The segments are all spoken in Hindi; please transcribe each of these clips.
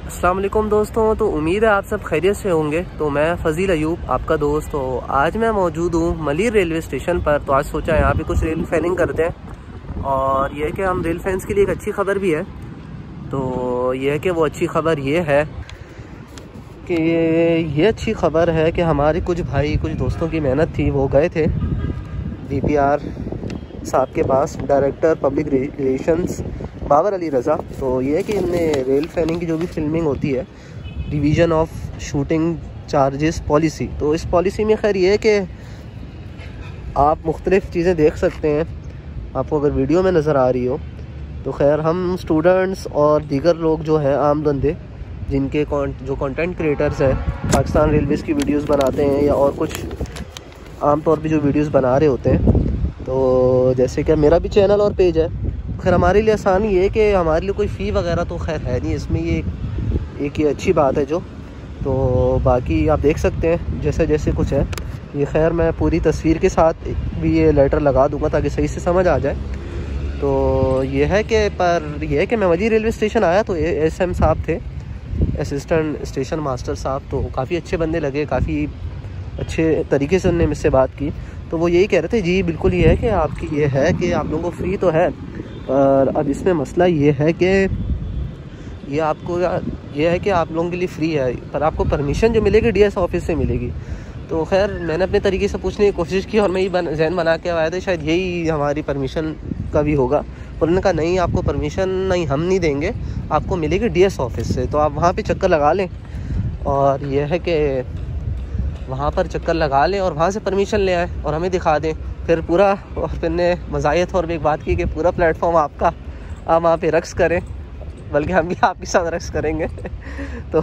अस्सलाम वालेकुम दोस्तों। तो उम्मीद है आप सब खैरियत से होंगे। तो मैं फ़ज़ील अयूब आपका दोस्त। तो आज मैं मौजूद हूँ मलिर रेलवे स्टेशन पर। तो आज सोचा यहाँ पे कुछ रेल फैनिंग करते हैं और ये कि हम रेल फैंस के लिए एक अच्छी खबर भी है। तो ये है कि वो अच्छी खबर ये है कि ये अच्छी खबर है कि हमारे कुछ दोस्तों की मेहनत थी, वो गए थे DPR साहब के पास, director public relations Babar Ali Raza. तो ये है कि इनने रेल फैनिंग की जो भी फिल्मिंग होती है, division of shooting charges policy, तो इस पॉलिसी में खैर ये है कि आप मुख्तलिफ़ चीज़ें देख सकते हैं। आपको अगर वीडियो में नज़र आ रही हो तो खैर हम स्टूडेंट्स और दीगर लोग जो हैं आम बंदे जिनके जो कंटेंट क्रिएटर्स हैं, पाकिस्तान रेलवेज़ की वीडियोस बनाते हैं या और कुछ आम तौर पे जो वीडियोस बना रहे होते हैं, तो जैसे कि मेरा भी चैनल और पेज है, खैर हमारे लिए आसानी ये है कि हमारे लिए कोई फ़ी वगैरह तो खैर है नहीं इसमें। ये एक ये अच्छी बात है जो, तो बाकी आप देख सकते हैं जैसे जैसे कुछ है। ये खैर मैं पूरी तस्वीर के साथ भी ये लेटर लगा दूंगा ताकि सही से समझ आ जाए। तो ये है कि मैं मलिर रेलवे स्टेशन आया तो SM साहब थे, असिस्टेंट स्टेशन मास्टर साहब। तो काफ़ी अच्छे बंदे लगे, काफ़ी अच्छे तरीके से उन्होंने मुझसे बात की। तो वो यही कह रहे थे, जी बिल्कुल ये है कि आपकी ये है कि आप लोगों को फ्री तो है, पर अब इसमें मसला ये है कि ये है कि आप लोगों के लिए फ्री है, पर आपको परमिशन जो मिलेगी DS ऑफिस से मिलेगी। तो खैर मैंने अपने तरीके से पूछने की कोशिश की और मैं ये जहन बना के आया था शायद यही हमारी परमिशन का भी होगा। पर उन्होंने कहा नहीं, आपको परमिशन नहीं, हम नहीं देंगे, आपको मिलेगी DS ऑफिस से। तो आप वहाँ पर चक्कर लगा लें, और यह है कि वहाँ पर चक्कर लगा लें और वहाँ से परमिशन ले आए और हमें दिखा दें फिर पूरा। और फिर ने मज़ाहियत और भी एक बात की कि पूरा प्लेटफॉर्म आपका, आप वहाँ पे रक्स करें, बल्कि हम भी आपके साथ रक्स करेंगे। तो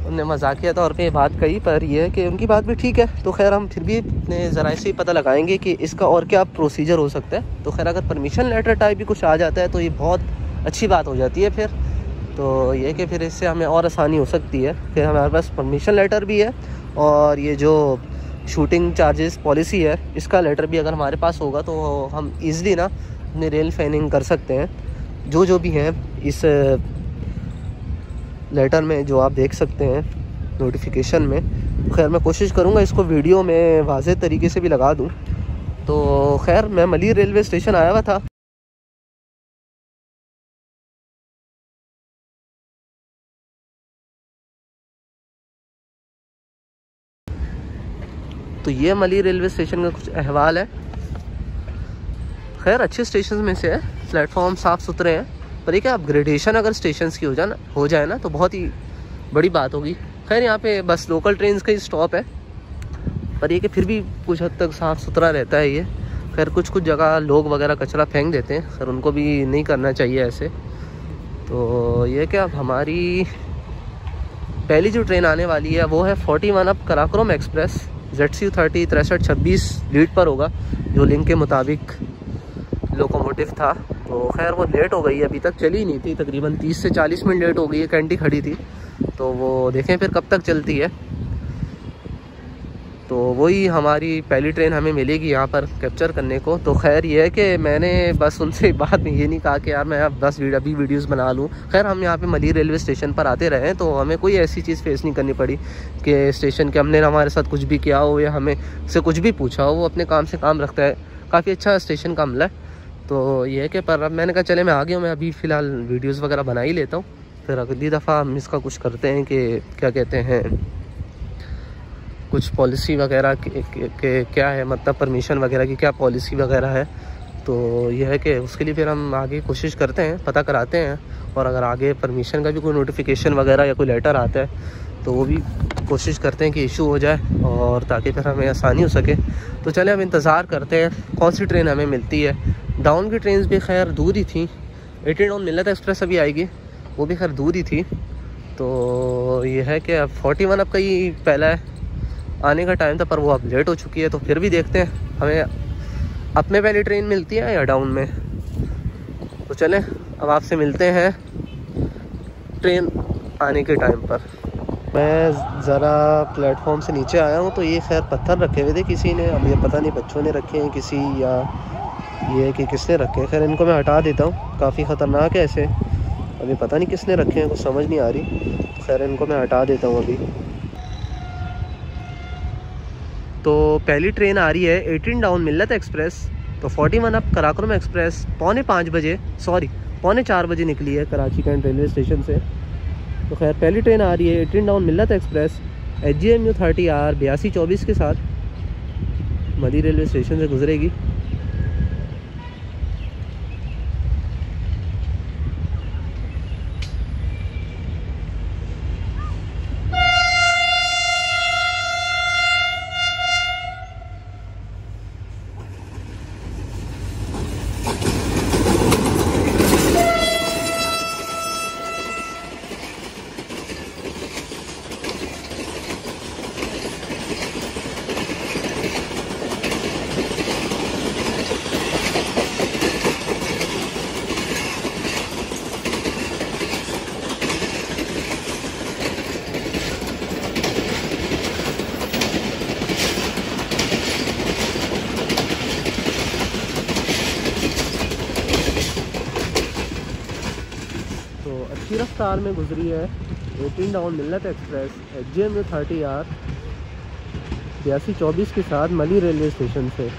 उनने मजाकिया तौर पे बात कही, पर यह है कि उनकी बात भी ठीक है। तो खैर हम फिर भी अपने ज़राए से ही पता लगाएंगे कि इसका और क्या प्रोसीजर हो सकता है। तो खैर अगर परमिशन लेटर टाइप भी कुछ आ जाता है तो ये बहुत अच्छी बात हो जाती है फिर। तो ये कि फिर इससे हमें और आसानी हो सकती है। फिर हमारे पास परमिशन लेटर भी है और ये जो शूटिंग चार्जेस पॉलिसी है इसका लेटर भी अगर हमारे पास होगा तो हम ईज़िली ना अपने रेल फैनिंग कर सकते हैं। जो भी हैं इस लेटर में जो आप देख सकते हैं नोटिफिकेशन में। खैर मैं कोशिश करूँगा इसको वीडियो में वाज़ेह तरीके से भी लगा दूँ। तो खैर मैं मलिर रेलवे स्टेशन आया हुआ था। तो ये मलिर रेलवे स्टेशन का कुछ अहवाल है। खैर अच्छे स्टेशन में से है, प्लेटफॉर्म साफ़ सुथरे हैं, पर ये क्या अपग्रेडेशन अगर स्टेशन की हो जाए ना तो बहुत ही बड़ी बात होगी। खैर यहाँ पे बस लोकल ट्रेन का ही स्टॉप है, पर ये कि फिर भी कुछ हद तक साफ़ सुथरा रहता है ये। खैर कुछ जगह लोग वगैरह कचरा फेंक देते हैं, खैर उनको भी नहीं करना चाहिए ऐसे। तो ये कि अब हमारी पहली जो ट्रेन आने वाली है वो है 41 up Karakoram express ZCU 30 6326 lead पर होगा, जो लिंक के मुताबिक लोकोमोटिव था। तो खैर वो लेट हो गई, अभी तक चली नहीं थी, तकरीबन 30 से 40 मिनट लेट हो गई है, कैंटी खड़ी थी। तो वो देखें फिर कब तक चलती है। तो वही हमारी पहली ट्रेन हमें मिलेगी यहाँ पर कैप्चर करने को। तो खैर ये है कि मैंने बस उनसे बाद में ये नहीं कहा कि यार मैं अब 10 अभी वीडियोस बना लूँ। खैर हम यहाँ पे मलिर रेलवे स्टेशन पर आते रहे तो हमें कोई ऐसी चीज़ फेस नहीं करनी पड़ी कि स्टेशन के हमने हमारे साथ कुछ भी किया हो या हमें से कुछ भी पूछा हो। वो अपने काम से काम रखता है, काफ़ी अच्छा स्टेशन का अमला है। तो ये है कि पर अब मैंने कहा चले मैं आ गया हूँ, मैं अभी फ़िलहाल वीडियोज़ वगैरह बना ही लेता हूँ, फिर अगली दफ़ा हम इसका कुछ करते हैं कि क्या कहते हैं, कुछ पॉलिसी वगैरह के क्या है, मतलब परमिशन वगैरह की क्या पॉलिसी वगैरह है। तो यह है कि उसके लिए फिर हम आगे कोशिश करते हैं, पता कराते हैं, और अगर आगे परमिशन का भी कोई नोटिफिकेशन वगैरह या कोई लेटर आता है तो वो भी कोशिश करते हैं कि इशू हो जाए, और ताकि फिर हमें आसानी हो सके। तो चले हम इंतज़ार करते हैं कौन सी ट्रेन हमें मिलती है। डाउन की ट्रेन भी खैर दूर ही थी, 18 डाउन मिलत एक्सप्रेस अभी आएगी, वो भी खैर दूर ही थी। तो ये है कि अब 41 अब का ही पहला आने का टाइम था, पर वो अब लेट हो चुकी है। तो फिर भी देखते हैं हमें अप में पहली ट्रेन मिलती है या डाउन में। तो चलें अब आपसे मिलते हैं ट्रेन आने के टाइम पर। मैं ज़रा प्लेटफॉर्म से नीचे आया हूँ तो ये खैर पत्थर रखे हुए थे किसी ने, अब ये पता नहीं बच्चों ने रखे हैं किसी या ये कि किसने रखे हैं। खैर इनको मैं हटा देता हूँ, काफ़ी ख़तरनाक है ऐसे। अभी पता नहीं किसने रखे हैं, कुछ समझ नहीं आ रही। तो खैर इनको मैं हटा देता हूँ अभी। तो पहली ट्रेन आ रही है 18 डाउन मिल्लत एक्सप्रेस। तो 41 अप कराकोरम एक्सप्रेस पौने 4 बजे निकली है कराची कैंट रेलवे स्टेशन से। तो खैर पहली ट्रेन आ रही है 18 डाउन मिल्लत एक्सप्रेस HGMU 30R 8224 के साथ मली रेलवे स्टेशन से गुजरेगी। अच्छी रफ्तार में गुजरी है 18 डाउन मिल्लत एक्सप्रेस HGMU 30R 8224 के साथ मली रेलवे स्टेशन से।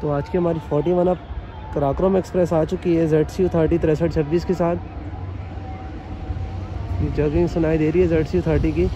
तो आज की हमारी 41 अप कराकोरम एक्सप्रेस आ चुकी है ZCU 30 6326 के साथ। ये जगह सुनाई दे रही है ZCU 30 की।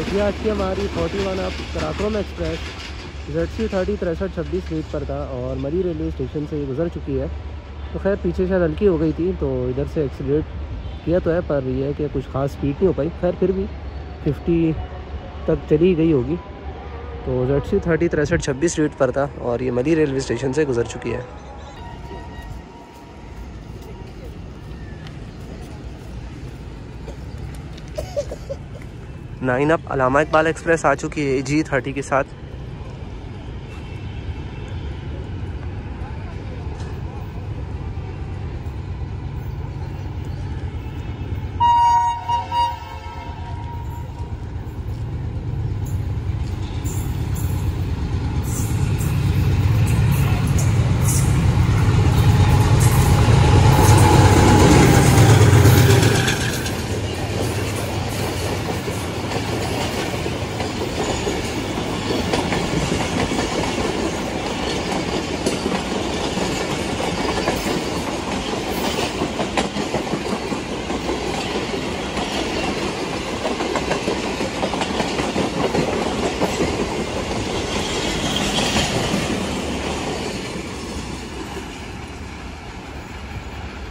ये आज की हमारी 41 up Karakoram express ZCU 30 6326 rate पर था और मरी रेलवे स्टेशन से गुजर चुकी है। तो खैर पीछे शायद हल्की हो गई थी तो इधर से एक्सीलरेट किया तो है, पर यह है कि कुछ ख़ास स्पीड नहीं हो पाई। खैर फिर भी 50 तक चली गई होगी। तो ZCU 30 6326 रेट पर था और ये मली रेलवे स्टेशन से गुजर चुकी है। 9 अप अलामा इकबाल एक्सप्रेस आ चुकी है AG 30 के साथ।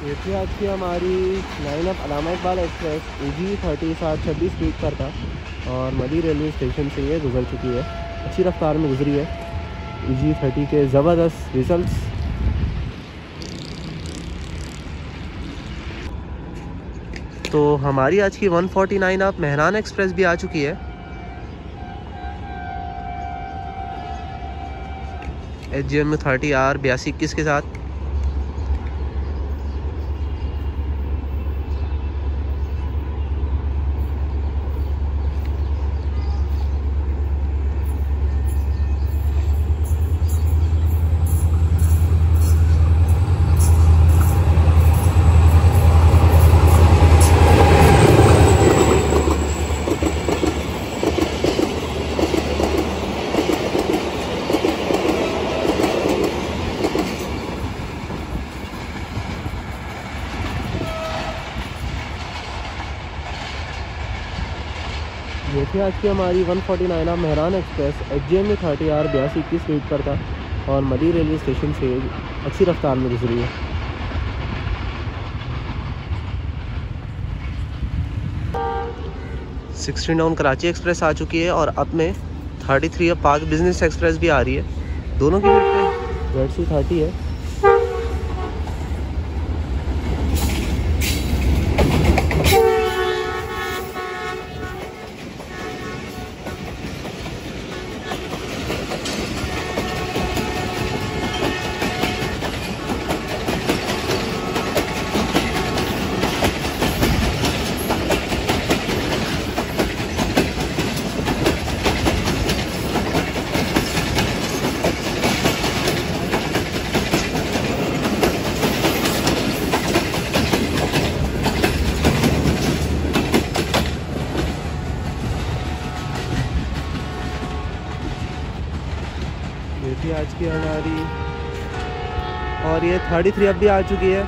ये थी आज की हमारी 9 up Allama Iqbal express AG 30 726 speed पर था। और मली रेलवे स्टेशन से ये गुजर चुकी है, अच्छी रफ्तार में गुजरी है। EG30 के ज़बरदस्त रिजल्ट्स। तो हमारी आज की 149 आप मेहरान एक्सप्रेस भी आ चुकी है। HGM 30R 8221 के साथ। ये थी आज की हमारी 149 Mehran express. HGM 30R 8221 speed पर था और मली रेलवे स्टेशन से अच्छी रफ्तार में गुजरी है। सिक्सटीन डाउन कराची एक्सप्रेस आ चुकी है और अब में 33 पाक बिजनेस एक्सप्रेस भी आ रही है। दोनों की रेट पे ZC30 है। ये थी आज की हमारी, और ये 33 अब भी आ चुकी है।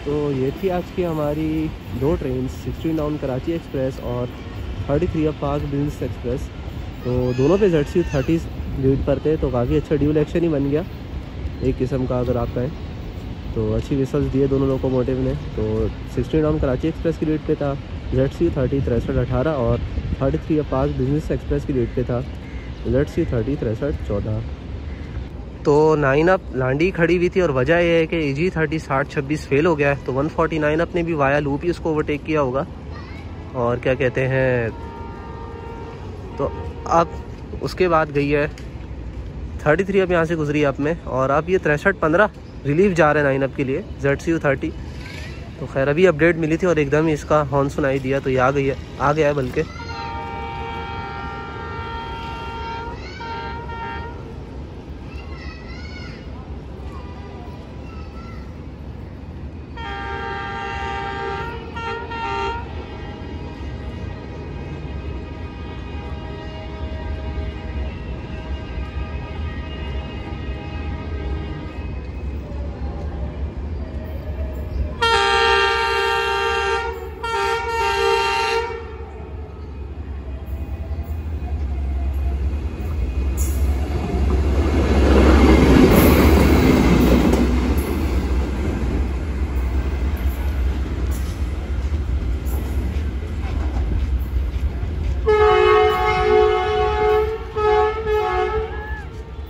तो ये थी आज की हमारी दो ट्रेन, 16 डाउन कराची एक्सप्रेस और 33 अप पाक बिजनेस एक्सप्रेस। तो दोनों पे ZC30 लीड पर थे, तो काफ़ी अच्छा ड्यूल एक्शन ही बन गया एक किस्म का अगर आप कहें तो। अच्छी रिजल्ट्स दिए दोनों लोकोमोटिव ने। तो 16 डाउन कराची एक्सप्रेस की लीड पे था ZC30 6318 और 33 अप पाक बिजनेस एक्सप्रेस की लीड पे था ZC30 6314। तो 9 अप लांडी खड़ी हुई थी और वजह यह है कि EG30 6026 फेल हो गया है। तो 149 अप ने भी वाया लूप ही उसको ओवरटेक किया होगा। और क्या कहते हैं, तो अब उसके बाद गई है 33 अब यहाँ से गुजरी अप में, और अब ये 6315 रिलीफ जा रहा है 9 अप के लिए ZCU30। तो खैर अभी अपडेट मिली थी और एकदम ही इसका हॉर्न सुनाई दिया, तो ये आ गया है बल्कि।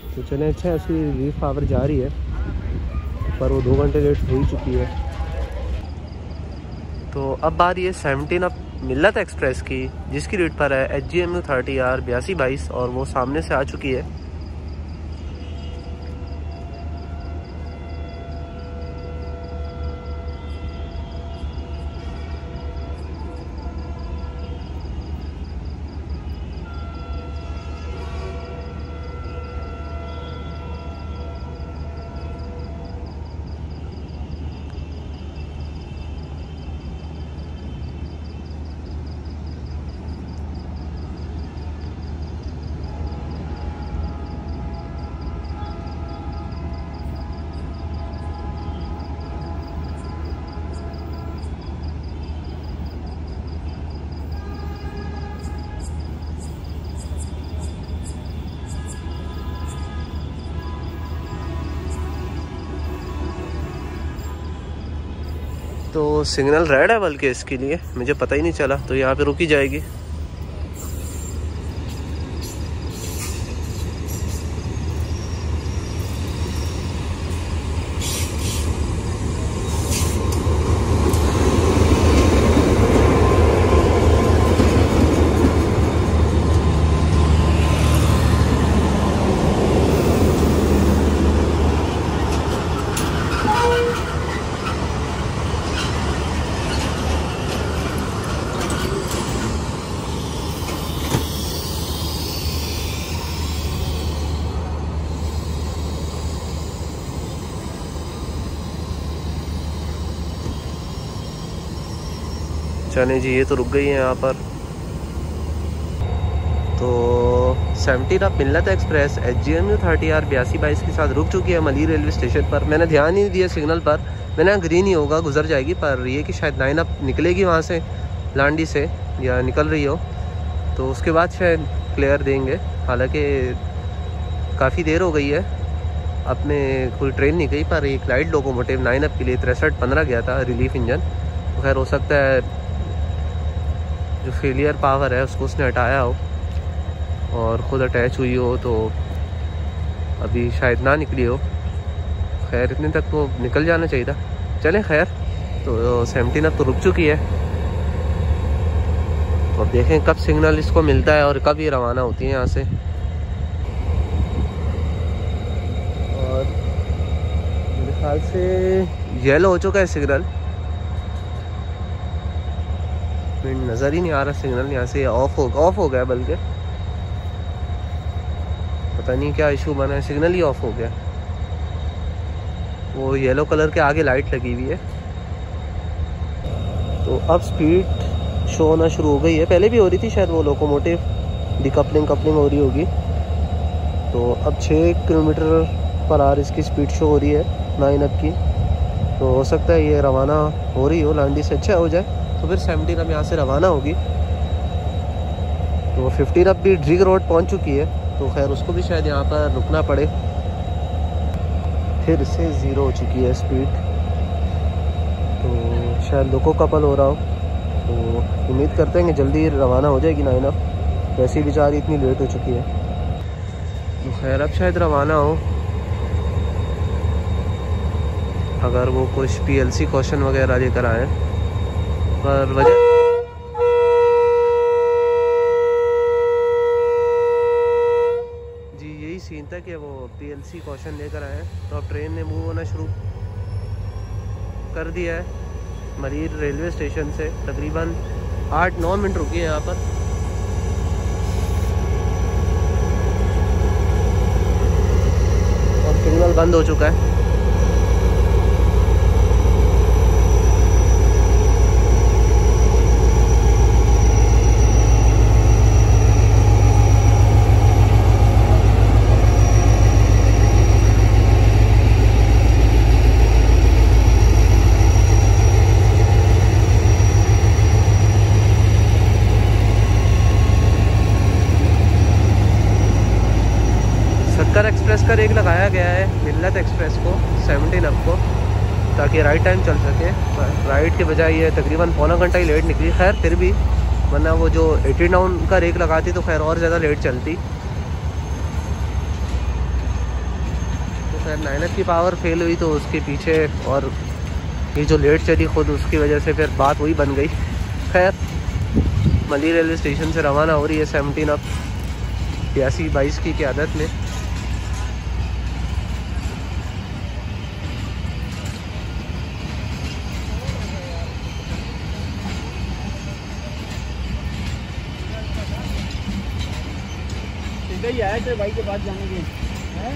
तो चलें, अच्छा उसकी रिलीफ पावर जा रही है, पर वो 2 घंटे लेट हो ही चुकी है। तो अब बारी है 17 अब मिल्लत एक्सप्रेस की, जिसकी रूट पर है HGMU 30R 8222 और वो सामने से आ चुकी है। तो सिग्नल रेड है, बल्कि इसके लिए मुझे पता ही नहीं चला, तो यहाँ पे रुकी जाएगी। चले जी, ये तो रुक गई है यहाँ पर। तो 17 अब मिल्लत एक्सप्रेस HGMU 30R 8222 के साथ रुक चुकी है मलीर रेलवे स्टेशन पर। मैंने ध्यान ही नहीं दिया सिग्नल पर, मैंने ग्रीन ही होगा गुजर जाएगी, पर ये कि शायद लाइन अप निकलेगी वहाँ से लांडी से, या निकल रही हो, तो उसके बाद शायद क्लियर देंगे। हालांकि काफ़ी देर हो गई है, अपने कोई ट्रेन नहीं गई, पर एक लाइट लोकोमोटिव 9 अप के लिए 6315 गया था रिलीफ इंजन। तो खैर हो सकता है जो फेलियर पावर है उसको उसने हटाया हो और ख़ुद अटैच हुई हो, तो अभी शायद ना निकली हो। खैर इतने तक तो निकल जाना चाहिए था। चलें खैर, तो 17 अब तो रुक चुकी है, तो अब देखें कब सिग्नल इसको मिलता है और कब ये रवाना होती है यहाँ से। और मेरे ख्याल से येलो हो चुका है सिग्नल, नज़र ही नहीं आ रहा सिग्नल यहाँ से। ऑफ हो गया, बल्कि पता नहीं क्या इशू बना है, सिग्नल ही ऑफ हो गया। वो येलो कलर के आगे लाइट लगी हुई है। तो अब स्पीड शो होना शुरू हो गई है, पहले भी हो रही थी शायद, वो लोकोमोटिव डिकपलिंग हो रही होगी। तो अब 6 किलोमीटर/आवर इसकी स्पीड शो हो रही है 9 अप की। तो हो सकता है ये रवाना हो रही हो लांडी से, अच्छा हो जाए तो फिर 17 अब यहाँ से रवाना होगी। तो 15 अब भी ड्रिग रोड पहुँच चुकी है, तो खैर उसको भी शायद यहाँ पर रुकना पड़े। फिर से 0 हो चुकी है स्पीड, तो शायद लोको कपल हो रहा हो। तो उम्मीद करते हैं कि जल्दी रवाना हो जाएगी 9 अप, वैसे ही बेचारी इतनी लेट हो चुकी है। तो खैर अब शायद रवाना हो, अगर वो कुछ PLC क्वेश्चन वगैरह लेकर आए, पर वजह जी यही सीन था कि वो PLC क्वेश्चन लेकर आए, तो अब ट्रेन ने मूव होना शुरू कर दिया है मलीर रेलवे स्टेशन से। तकरीबन 8-9 मिनट रुकी है यहाँ पर। और सिग्नल बंद हो चुका है। एक्सप्रेस का रेक लगाया गया है मिल्लत एक्सप्रेस को 17 अप को, ताकि राइट टाइम चल सके। राइट के बजाय ये तकरीबन पौना घंटा ही लेट निकली। खैर फिर भी, वरना वो जो 18 डाउन का रेक लगाती तो खैर और ज़्यादा लेट चलती। तो खैर 9 अप की पावर फेल हुई, तो उसके पीछे और ये जो लेट चली खुद उसकी वजह से फिर बात वही बन गई। खैर मली रेलवे स्टेशन से रवाना हो रही है 17 अप 82-22 की क़यादत में। ही आया तेरे भाई के पास जाने के हैं।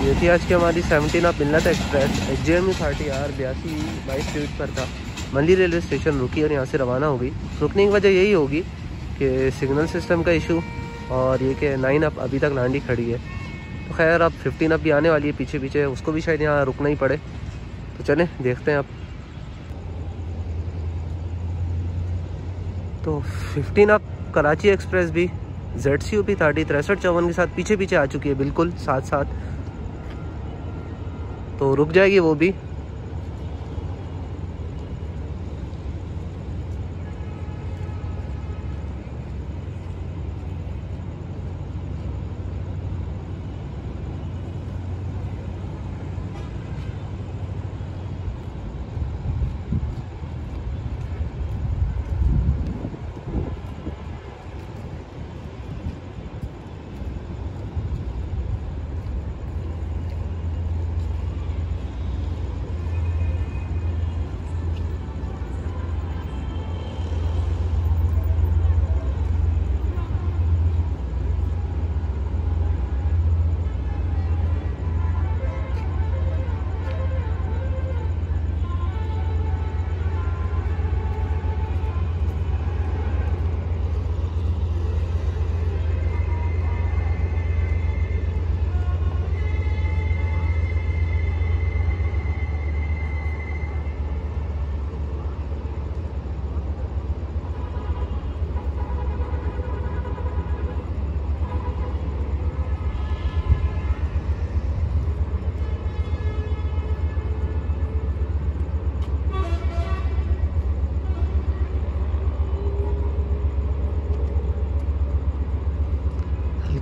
ये थी आज की हमारी 17 अप मिलत एक्सप्रेस HJMU 30R 82-22 स्पीड पर था। मली रेलवे स्टेशन रुकी और यहाँ से रवाना हो गई। रुकने की वजह यही होगी कि सिग्नल सिस्टम का इशू और ये कि 9 अप अभी तक लांडी खड़ी है। तो खैर अब 15 अप भी आने वाली है पीछे पीछे, उसको भी शायद यहाँ रुकना ही पड़े। तो चलें देखते हैं अब। तो 15 अप कराची एक्सप्रेस भी ZCUP 30 6354 के साथ पीछे पीछे आ चुकी है, बिल्कुल साथ साथ। तो रुक जाएगी वो भी।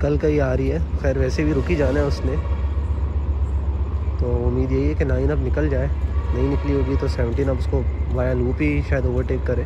कल का ही आ रही है। खैर वैसे भी रुकी जाना है उसने, तो उम्मीद यही है कि 9 अब निकल जाए। नहीं निकली होगी तो 17 अब उसको वाया लूप ही शायद ओवरटेक करे।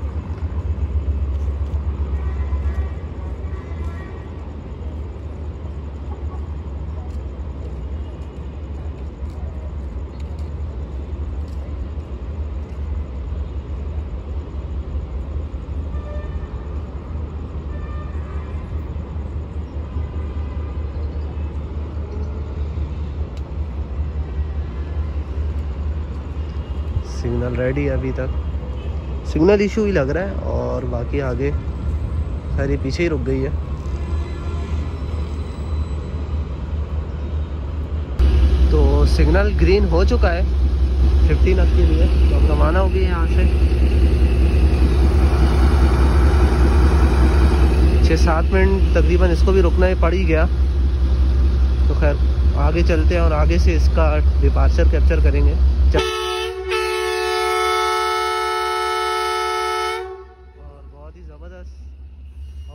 सिग्नल रेडी है, अभी तक सिग्नल इशू ही लग रहा है और बाकी आगे खैर ये पीछे ही रुक गई है। तो सिग्नल ग्रीन हो चुका है 15 अप के लिए, तो अब रवाना होगी यहाँ से। 6-7 मिनट तकरीबन इसको भी रुकना ही पड़ ही गया। तो खैर आगे चलते हैं और आगे से इसका डिपार्चर कैप्चर करेंगे।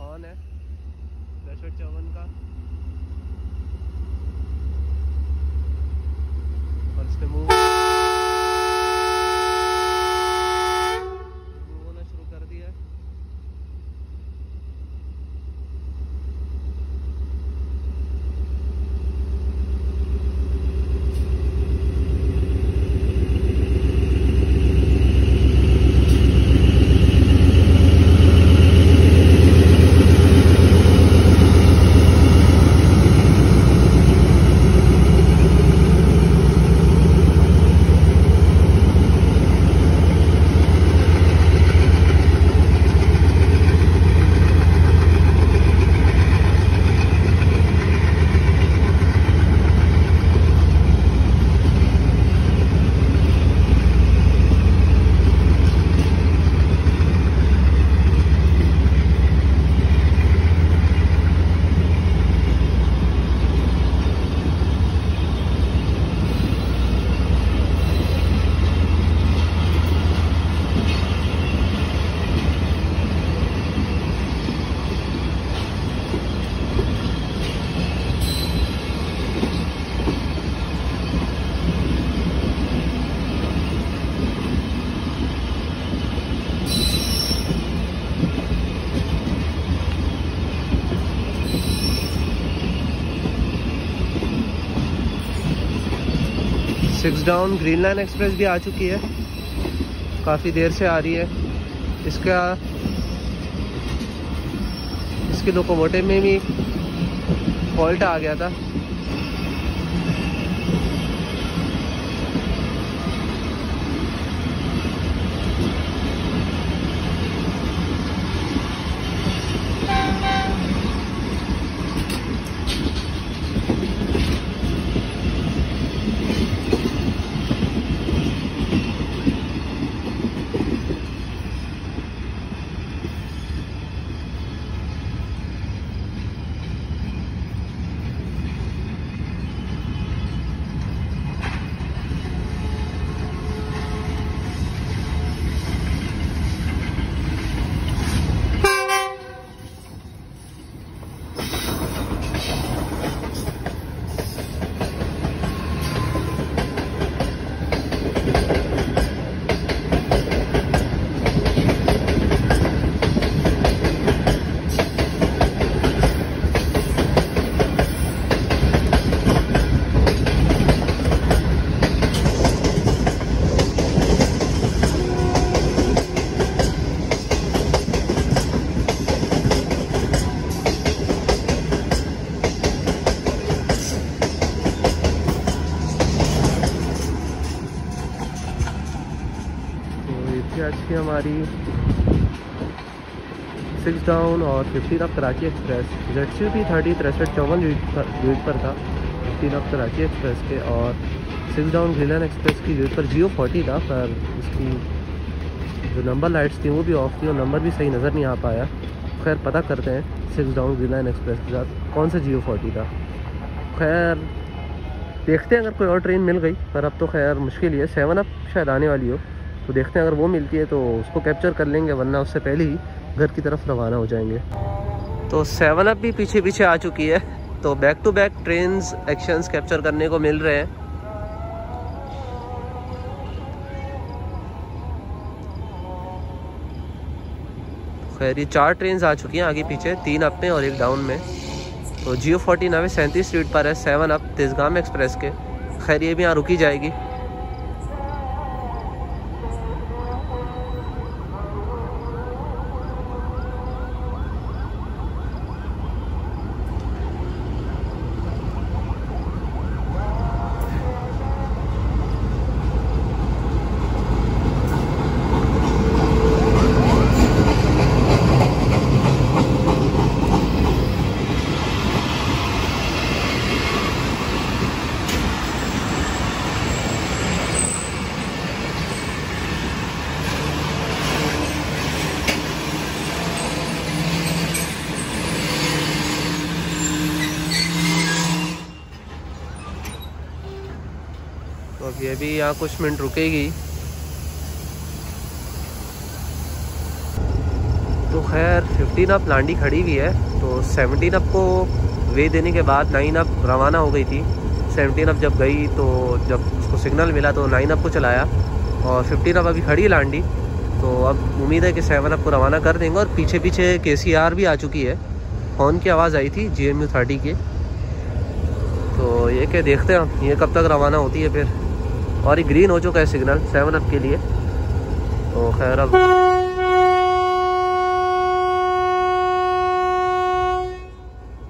ऑन है 6354 का और इसने मूव होना शुरू कर दिया है। 6 डाउन ग्रीन लाइन एक्सप्रेस भी आ चुकी है, काफ़ी देर से आ रही है। इसके लोकोमोटिव में भी फॉल्ट आ गया था। आज की हमारी 6 डाउन और 15 up Karachi express ZCP 30 6354 unit पर था 15 अप कराची एक्सप्रेस के, और 6 डाउन ग्रीन लाइन एक्सप्रेस की यूनिट पर GO40 था, पर इसकी जो नंबर लाइट्स थी वो भी ऑफ थी और नंबर भी सही नज़र नहीं आ पाया। खैर पता करते हैं 6 डाउन ग्रीन लाइन एक्सप्रेस के साथ कौन सा GO40 था। खैर देखते हैं अगर कोई और ट्रेन मिल गई, पर अब तो खैर मुश्किल ही है। 7 अप शायद आने वाली हो, तो देखते हैं अगर वो मिलती है तो उसको कैप्चर कर लेंगे, वरना उससे पहले ही घर की तरफ रवाना हो जाएंगे। तो 7 अप भी पीछे पीछे आ चुकी है, तो back to back trains actions capture करने को मिल रहे हैं। खैर ये 4 ट्रेन्स आ चुकी हैं आगे पीछे, 3 अप में और 1 डाउन में। तो GO40 नवे 37 स्ट्रीट पर है 7 अप तेज़गाम एक्सप्रेस के। खैर ये भी यहाँ रुकी जाएगी। तो अब ये भी यहाँ कुछ मिनट रुकेगी। तो खैर 15 अप लांडी खड़ी हुई है, तो 17 अप को वे देने के बाद 9 अप रवाना हो गई थी। 17 अप जब गई तो जब उसको सिग्नल मिला तो 9 अप को चलाया, और 15 अप अभी खड़ी है लांडी। तो अब उम्मीद है कि 7 अप को रवाना कर देंगे। और पीछे पीछे KCR भी आ चुकी है, हॉर्न की आवाज़ आई थी GMU 30 के। तो ये क्या देखते हैं हम ये कब तक रवाना होती है फिर। और ये ग्रीन हो चुका है सिग्नल 7 अप के लिए। तो खैर अब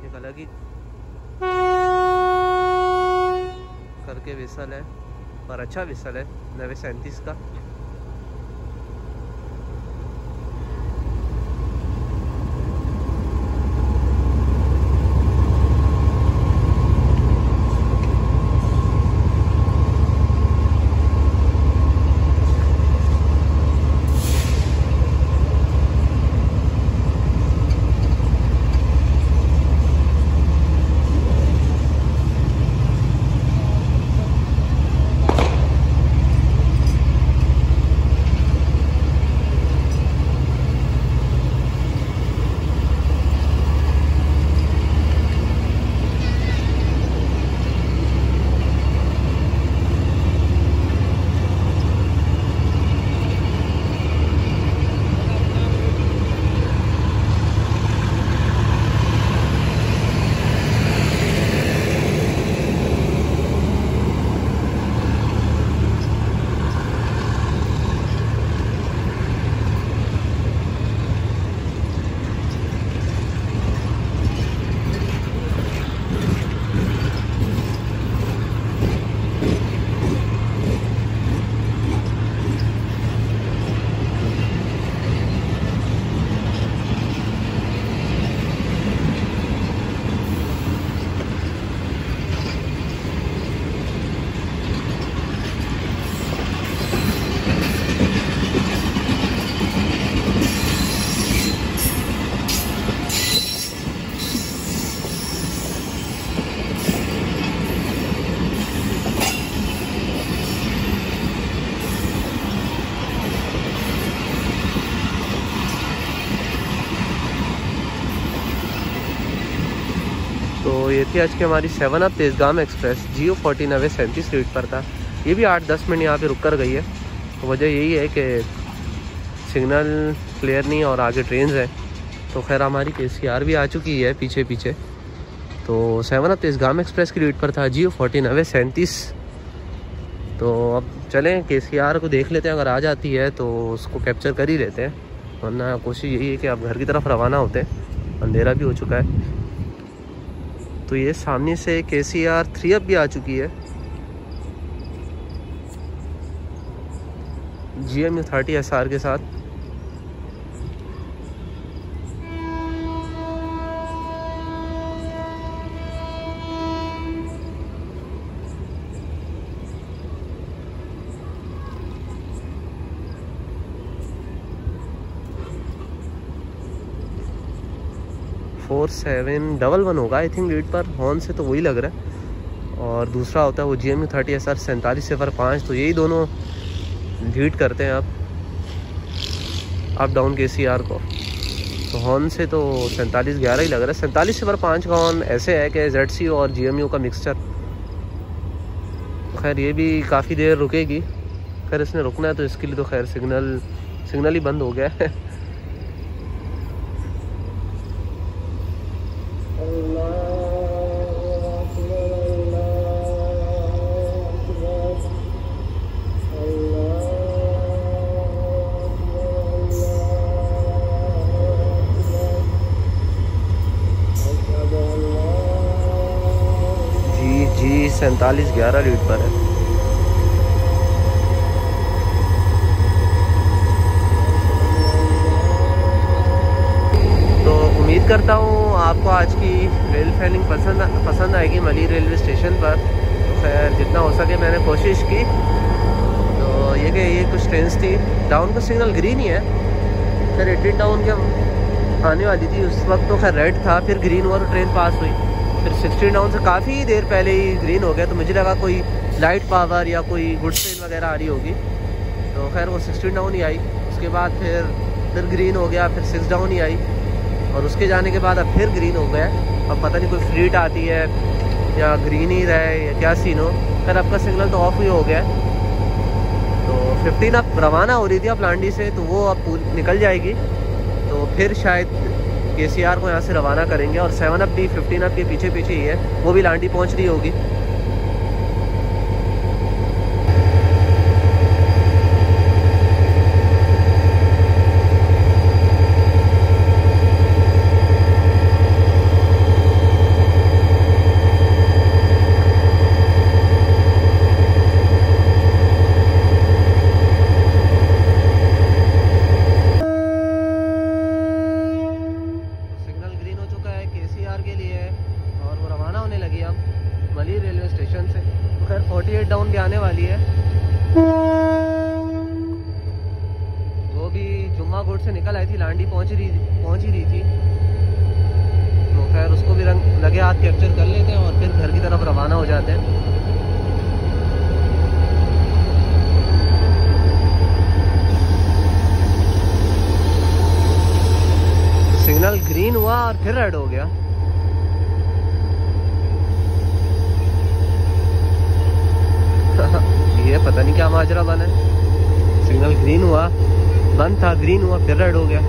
एक अलग ही करके विसल है, और अच्छा विसल है 9:37 का। तो ये थी आज की हमारी 7 up Tezgam express Geo 14 away 37 rate पर था। ये भी 8-10 मिनट यहाँ पे रुक कर गई है। तो वजह यही है कि सिग्नल क्लियर नहीं और आगे ट्रेन्स हैं। तो खैर हमारी KCR भी आ चुकी है पीछे पीछे। तो 7 अप तेज़गाम एक्सप्रेस की रेट पर था Geo 14 अवे 37। तो अब चलें KCR को देख लेते हैं, अगर आ जाती है तो उसको कैप्चर कर ही लेते हैं, वरना कोशिश यही है कि आप घर की तरफ रवाना होते हैं। अंधेरा भी हो चुका है। तो ये सामने से KCR 3 अप भी आ चुकी है GMU 30 SR के साथ। फोर 711 होगा आई थिंक रेट पर, हॉर्न से तो वही लग रहा है। और दूसरा होता है वो GMU 30 SR 4705। तो यही दोनों लीड करते हैं अप डाउन KCR को। तो हॉर्न से तो 4711 ही लग रहा है। 4705 का हॉर्न ऐसे है कि ZC और GMU का मिक्सचर। खैर ये भी काफ़ी देर रुकेगी। खैर इसने रुकना है तो इसके लिए तो खैर सिग्नल ही बंद हो गया है। जी 4711 रेट पर है। तो उम्मीद करता हूँ आपको आज की रेल फैनिंग पसंद आएगी मलीर रेलवे स्टेशन पर। तो खैर जितना हो सके मैंने कोशिश की। तो ये कुछ ट्रेन्स थी। डाउन का सिग्नल ग्रीन ही है। खैर 18 टाउन के आने वाली थी उस वक्त, तो खैर रेड था, फिर ग्रीन हुआ तो ट्रेन पास हुई। फिर 16 टाउन से काफ़ी देर पहले ही ग्रीन हो गया। तो मुझे लगा कोई लाइट पावर या कोई गुड्स ट्रेन वगैरह आ रही होगी। तो खैर वो 16 डाउन ही आई। उसके बाद फिर ग्रीन हो गया, फिर 6 डाउन ही आई। और उसके जाने के बाद अब फिर ग्रीन हो गया। अब पता नहीं कोई फ्लीट आती है या ग्रीन ही रहे या क्या सीन हो। खैर आपका सिग्नल तो ऑफ ही हो गया। तो 15 अब रवाना हो रही थी अब लांडी से, तो वो अब निकल जाएगी। तो फिर शायद KCR को यहाँ से रवाना करेंगे। और 7 अप भी 15 अप के पीछे पीछे ही है, वो भी लांडी पहुँच रही होगी। मलीर रेलवे स्टेशन से। तो खैर 48 डाउन भी आने वाली है। वो भी जुम्मा गोड से निकल आई थी, लांडी पहुंच ही रही थी। तो खैर उसको भी रंग लगे हाथ कैप्चर कर लेते हैं और फिर घर की तरफ रवाना हो जाते हैं। सिग्नल ग्रीन हुआ और फिर रेड हो गया। ये पता नहीं क्या माजरा बना है। सिग्नल ग्रीन हुआ, बंद था, ग्रीन हुआ, फिर रेड हो गया।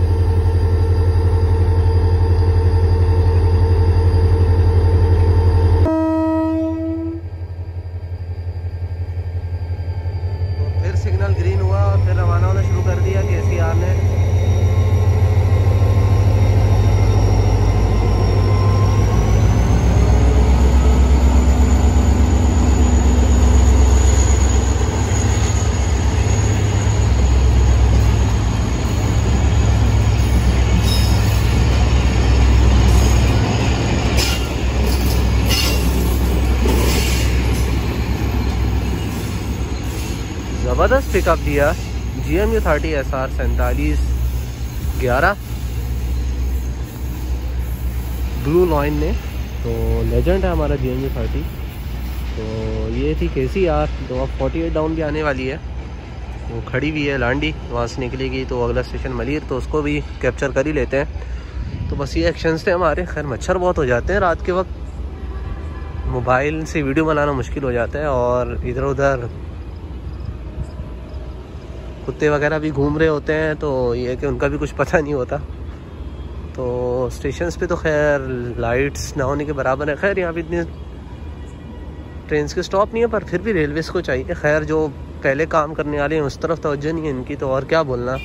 तो फिर सिग्नल ग्रीन हुआ और फिर रवाना होना शुरू कर दिया KCR ने। ज़बरदस्त पिकअप दिया GMU 30 SR 4711 ब्लू लाइन ने। तो लेजेंड है हमारा GMU 30। तो ये थी KCR। तो अब 48 डाउन भी आने वाली है, वो खड़ी हुई है लांडी, वहाँ से निकलेगी तो अगला स्टेशन मलीर, तो उसको भी कैप्चर कर ही लेते हैं। तो बस ये एक्शंस थे हमारे। खैर मच्छर बहुत हो जाते हैं रात के वक्त, मोबाइल से वीडियो बनाना मुश्किल हो जाता है और इधर उधर कुत्ते वगैरह भी घूम रहे होते हैं, तो ये कि उनका भी कुछ पता नहीं होता। तो स्टेशंस पे तो खैर लाइट्स ना होने के बराबर है। खैर यहाँ पे इतने ट्रेन के स्टॉप नहीं है, पर फिर भी रेलवेज़ को चाहिए। खैर जो पहले काम करने वाले हैं उस तरफ तवज्जो नहीं है इनकी, तो और क्या बोलना।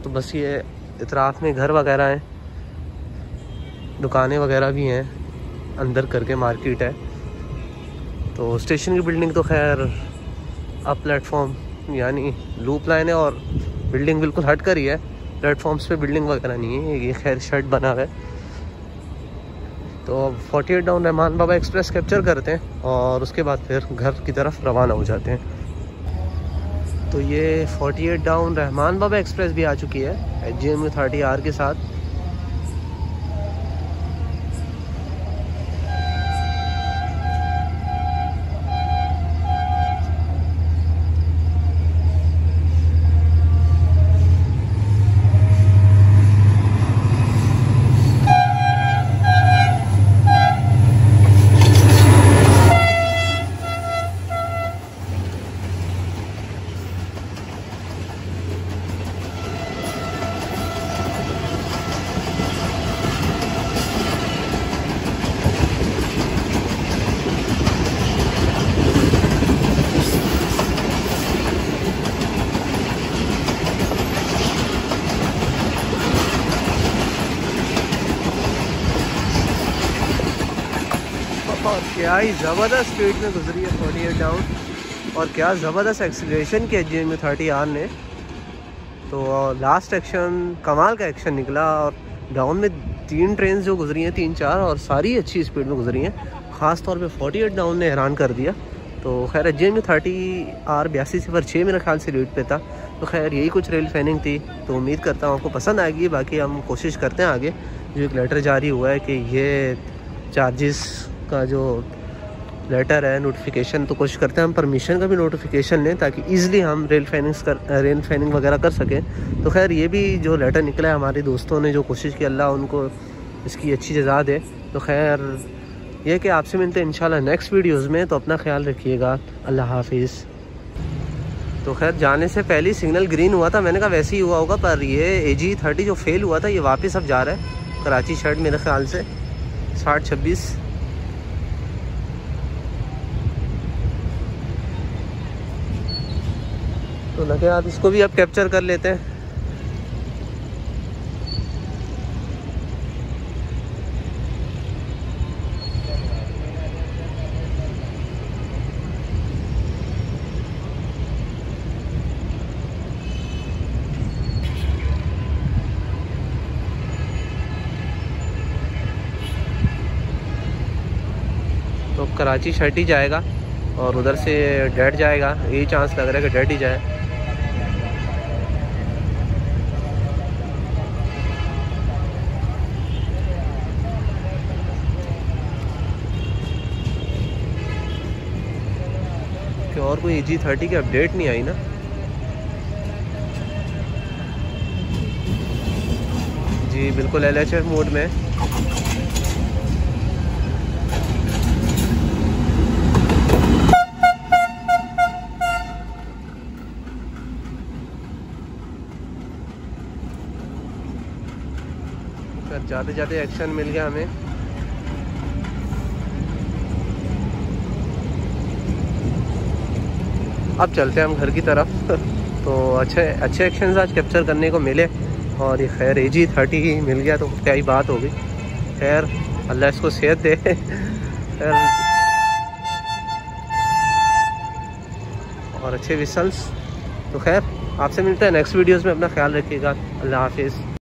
तो बस ये इतराफ़ में घर वगैरह हैं, दुकानें वगैरह भी हैं, अंदर करके मार्केट है। तो स्टेशन की बिल्डिंग तो खैर अब प्लेटफॉर्म यानी लूप लाइन है और बिल्डिंग बिल्कुल हट कर ही है। प्लेटफॉर्म्स पे बिल्डिंग वगैरह नहीं है, ये खैर शेड बना हुआ है। तो 48 डाउन रहमान बाबा एक्सप्रेस कैप्चर करते हैं और उसके बाद फिर घर की तरफ रवाना हो जाते हैं। तो ये 48 डाउन रहमान बाबा एक्सप्रेस भी आ चुकी है HGMU 30R के साथ। और क्या ही ज़बरदस्त स्पीड में गुजरी है 48 डाउन, और क्या ज़बरदस्त एक्सीलरेशन किया HGMU 30R ने। तो लास्ट एक्शन कमाल का एक्शन निकला, और डाउन में 3 ट्रेन जो गुजरी हैं 3-4, और सारी अच्छी स्पीड में गुजरी हैं। ख़ास तौर पे 48 डाउन ने हैरान कर दिया। तो खैर HGMU 30R 8206 मेरे ख्याल से रेट पे था। तो खैर यही कुछ रेल फैनिंग थी। तो उम्मीद करता हूँ आपको पसंद आएगी। बाकी हम कोशिश करते हैं आगे, जो एक लेटर जारी हुआ है कि ये चार्जेस का जो लेटर है नोटिफिकेशन, तो कोशिश करते हैं हम परमिशन का भी नोटिफिकेशन लें ताकि ईज़िली हम रेल फैनिंग वगैरह कर सकें। तो खैर ये भी जो लेटर निकला है हमारे दोस्तों ने जो कोशिश की, अल्लाह उनको इसकी अच्छी जज़ा दे। तो खैर ये कि आपसे मिलते हैं इंशाल्लाह नेक्स्ट वीडियोज़ में। तो अपना ख्याल रखिएगा, अल्लाह हाफिज़। तो खैर जाने से पहले सिग्नल ग्रीन हुआ था, मैंने कहा वैसे ही हुआ होगा, पर ये AG 30 जो फेल हुआ था ये वापस अब जा रहा है कराची शर्ट मेरे ख्याल से 60-26। तो लगे आप इसको भी अब कैप्चर कर लेते हैं। तो कराची शर्ट ही जाएगा और उधर से डेड जाएगा, यही चांस लग रहा है कि डेड ही जाए। कि और कोई AG 30 की अपडेट नहीं आई ना। जी बिल्कुल LHF मोड में। जाते जाते एक्शन मिल गया हमें। अब चलते हैं हम घर की तरफ। तो अच्छे एक्शंस आज कैप्चर करने को मिले, और ये खैर AG 30 ही मिल गया तो क्या ही बात होगी। खैर अल्लाह इसको सेहत दे। खैर और अच्छे विसल्स। तो खैर आपसे मिलते हैं नेक्स्ट वीडियोज़ में, अपना ख्याल रखिएगा, अल्लाह हाफिज़।